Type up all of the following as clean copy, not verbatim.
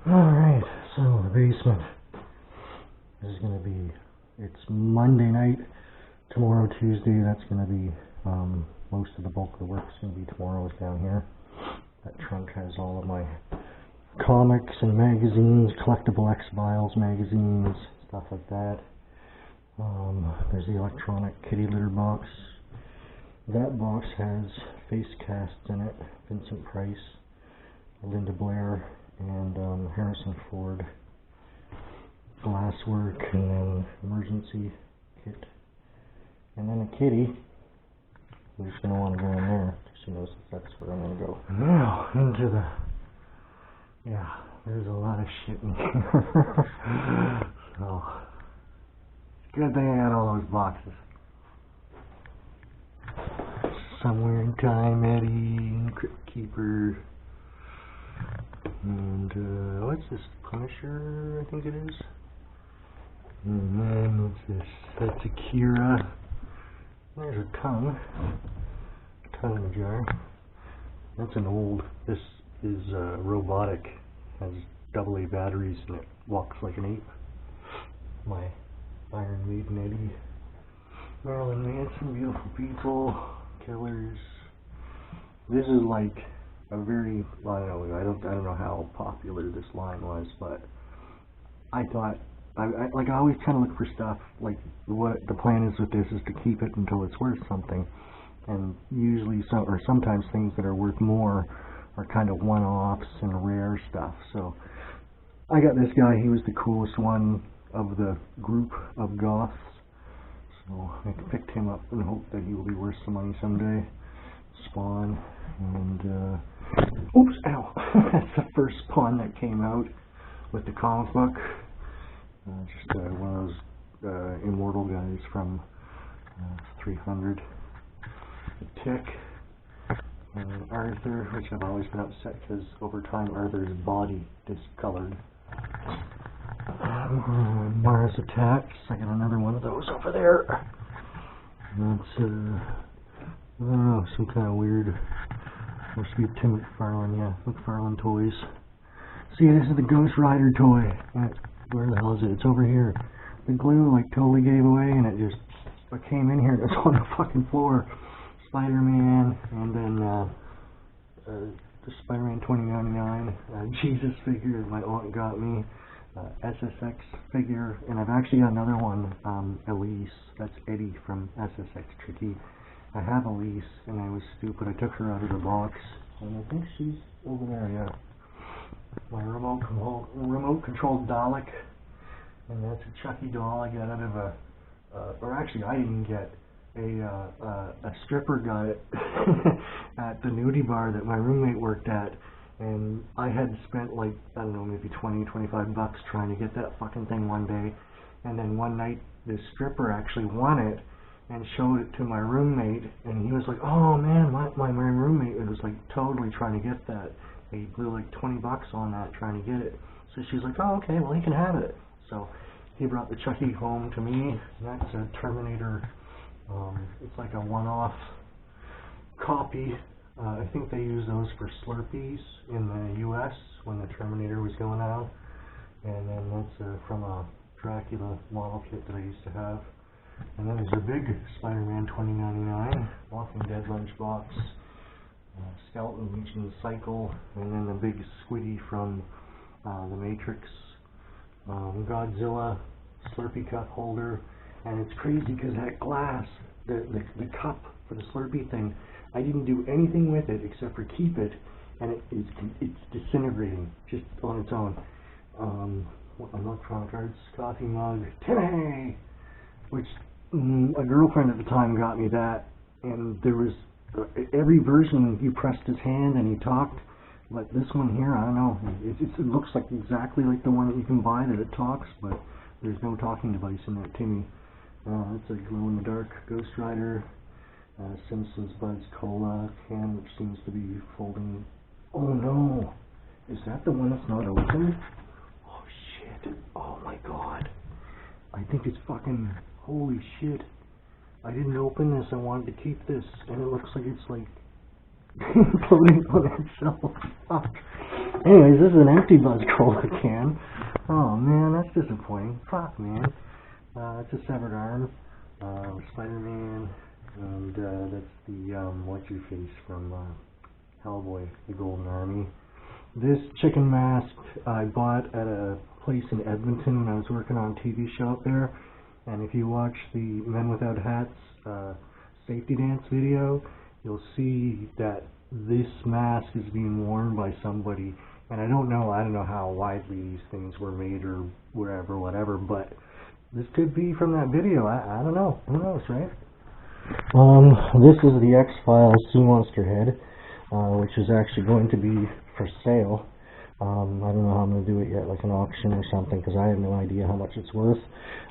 Alright, so the basement is going to be, it's Monday night, tomorrow Tuesday, that's going to be, most of the bulk of the work is going to be tomorrow is down here. That trunk has all of my comics and magazines, Collectible X-Files magazines, stuff like that. There's the electronic kitty litter box. That box has face casts in it, Vincent Price, Linda Blair, and Harrison Ford glasswork, and then emergency kit, and then a kitty who's going to want to go in there. She knows that's where I'm going to go. Now into the, yeah, there's a lot of shit in here. So good thing I got all those boxes. Somewhere in Time, Eddie, and Crypt Keeper, and what's this, Punisher, I think it is. And then what's this? That's Akira. There's a tongue in a jar. That's an old. This is robotic. Has AA batteries and it walks like an ape. My Iron Maiden Eddie. Marilyn Manson, Beautiful People, Killers. This is like a very, well, I don't know how popular this line was, but I thought, I always kind of look for stuff, like what the plan is with this is to keep it until it's worth something, and usually sometimes things that are worth more are kind of one-offs and rare stuff. So I got this guy. He was the coolest one of the group of goths, so I picked him up and hope that he will be worth some money someday. Spawn, and oops, ow. That's the first Spawn that came out with the comic book. Just one of those immortal guys from 300. The Tick, Arthur, which I've always been upset because over time Arthur's body discolored. Mars Attacks, I got another one of those over there. That's I don't know, some kind of weird, must be Tim McFarlane, yeah, McFarlane Toys. See, this is the Ghost Rider toy. Where the hell is it? It's over here. The glue like totally gave away, and it just came in here and it's on the fucking floor. Spider-Man, and then the Spider-Man 2099 Jesus figure that my aunt got me. SSX figure, and I've actually got another one, Elise. That's Eddie from SSX Tricky. I have Elise, and I was stupid. I took her out of the box, and I think she's over there, yeah. My remote controlled Dalek, and that's a Chucky doll I got out of or actually I didn't get, a stripper got it at the nudie bar that my roommate worked at, and I had spent like, I don't know, maybe 20-25 bucks trying to get that fucking thing one day, and then one night this stripper actually won it and showed it to my roommate, and he was like, oh man, my roommate was like totally trying to get that. He blew like 20 bucks on that trying to get it. So she's like, oh okay, well he can have it. So he brought the Chucky home to me, and that's a Terminator. It's like a one-off copy. I think they use those for Slurpees in the US when the Terminator was going out. And then that's from a Dracula model kit that I used to have. And then there's a big Spider-Man 2099, Walking Dead lunchbox, Skeleton Legion Cycle, and then the big Squiddy from The Matrix, Godzilla Slurpee cup holder. And it's crazy because that glass, the cup for the Slurpee thing, I didn't do anything with it except for keep it, and it's disintegrating just on its own. Electronic Arts coffee mug, Timmy, which a girlfriend at the time got me that, and there was every version you pressed his hand and he talked, but this one here, I don't know, it looks like exactly like the one that you can buy that it talks, but there's no talking device in that Timmy. It's a glow-in-the-dark Ghost Rider, Simpsons Buzz Cola can, which seems to be folding. Oh no! Is that the one that's not open? Oh shit! Oh my god! I think it's fucking, holy shit! I didn't open this, I wanted to keep this, and it looks like it's like floating on itself. Fuck. Anyways, this is an empty Buzz Cola can. Oh man, that's disappointing. Fuck, man. It's a severed arm. Spider-Man, and that's the what's your face from Hellboy, the Golden Army. This chicken mask I bought at a place in Edmonton when I was working on a TV show up there. And if you watch the Men Without Hats safety dance video, you'll see that this mask is being worn by somebody. And I don't know how widely these things were made or whatever, but this could be from that video. I don't know. Who knows, right? This is the X-Files Sea Monster head, which is actually going to be for sale. I don't know how I'm going to do it yet, like an auction or something, because I have no idea how much it's worth.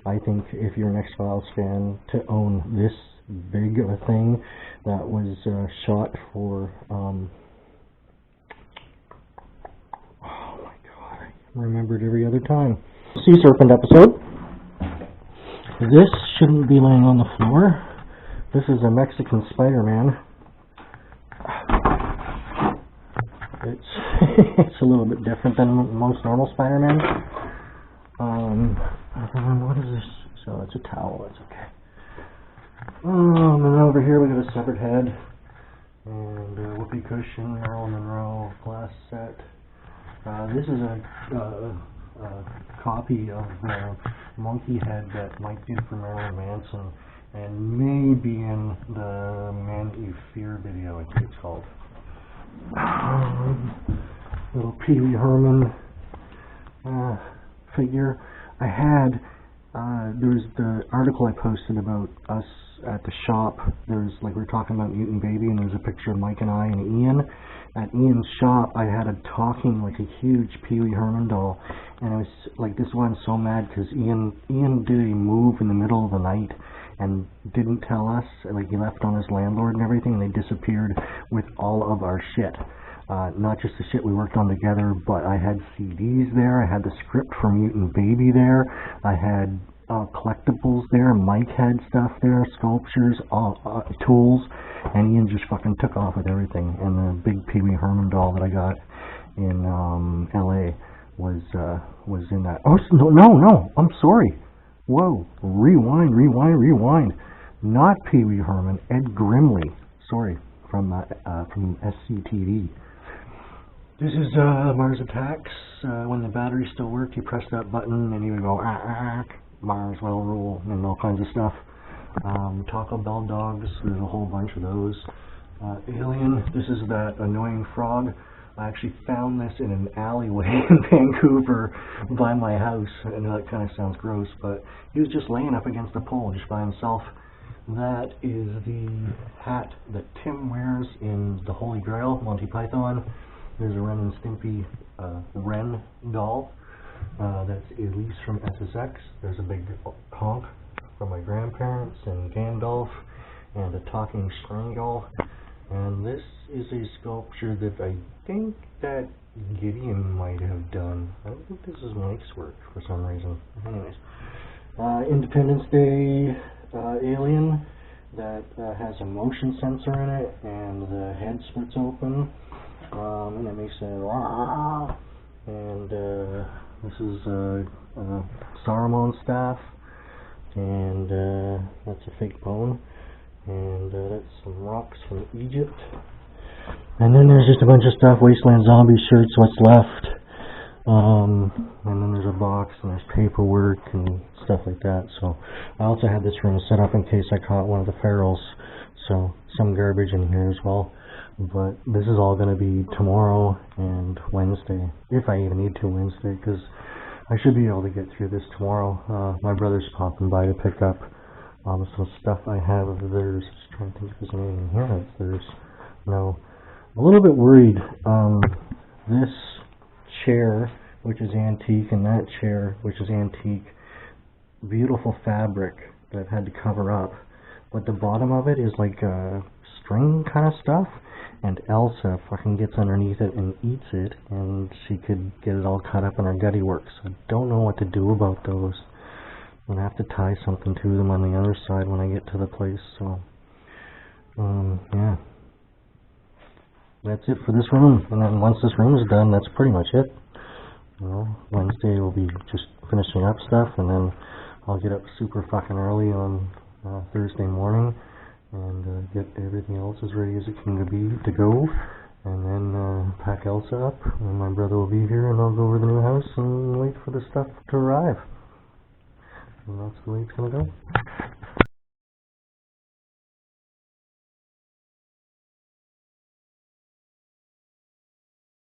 I think if you're an X-Files fan, to own this big of a thing that was shot for, oh my god, I remembered every other time. Sea Serpent episode. This shouldn't be laying on the floor. This is a Mexican Spider-Man. It's a little bit different than most normal Spider-Man. What is this? So it's a towel, that's okay. And then over here we got a severed head and a whoopee cushion, Marilyn Monroe glass set. This is a copy of the monkey head that Mike did for Marilyn Manson, and maybe in the Man That You Fear video, I think it's called. Little Pee Wee Herman figure. I had, there's the article I posted about us at the shop. There's, like, we were talking about Mutant Baby, and there's a picture of Mike and I and Ian. At Ian's shop, I had a talking, like a huge Pee Wee Herman doll, and I was like, this one so mad because Ian did a move in the middle of the night and didn't tell us. Like, he left on his landlord and everything, and they disappeared with all of our shit. Not just the shit we worked on together, but I had CDs there, I had the script for Mutant Baby there, I had collectibles there, Mike had stuff there, sculptures, tools, and Ian just fucking took off with everything. And the big Pee Wee Herman doll that I got in LA was in that. Oh no, I'm sorry. Whoa, rewind. Not Pee Wee Herman, Ed Grimley. Sorry, from SCTV. This is Mars Attacks. When the battery still worked, you press that button and he would go Mars will rule and all kinds of stuff. Taco Bell dogs, there's a whole bunch of those. Alien, this is that annoying frog. I actually found this in an alleyway in Vancouver by my house. I know that kind of sounds gross, but he was just laying up against a pole just by himself. That is the hat that Tim wears in The Holy Grail, Monty Python. There's a Ren and Stimpy Ren doll. That's Elise from SSX. There's a big conch from my grandparents and Gandalf, and a talking strangle. And this is a sculpture that I think that Gideon might have done. I don't think this is Mike's work for some reason. Anyways, Independence Day alien that has a motion sensor in it, and the head splits open, and it makes a rah. And this is Saruman's staff, and that's a fake bone. And that's some rocks from Egypt. And then there's just a bunch of stuff, Wasteland Zombie shirts, what's left. And then there's a box, and there's paperwork and stuff like that. So I also had this room set up in case I caught one of the ferals. So some garbage in here as well. But this is all going to be tomorrow and Wednesday, if I even need to Wednesday, because I should be able to get through this tomorrow. My brother's popping by to pick up some stuff I have of theirs. Just trying to think if there's anything in here that's theirs. No. I'm a little bit worried. This chair, which is antique, and that chair, which is antique, beautiful fabric that I've had to cover up. But the bottom of it is like string kind of stuff, and Elsa fucking gets underneath it and eats it, and she could get it all cut up in her gutty works. I don't know what to do about those. I'm going to have to tie something to them on the other side when I get to the place, so, yeah. that's it for this room. And then once this room is done, that's pretty much it. You know, Wednesday will be just finishing up stuff, and then I'll get up super fucking early on Thursday morning and get everything else as ready as it can be to go. And then pack Elsa up, and my brother will be here, and I'll go over the new house and wait for the stuff to arrive. And that's the way it's gonna go.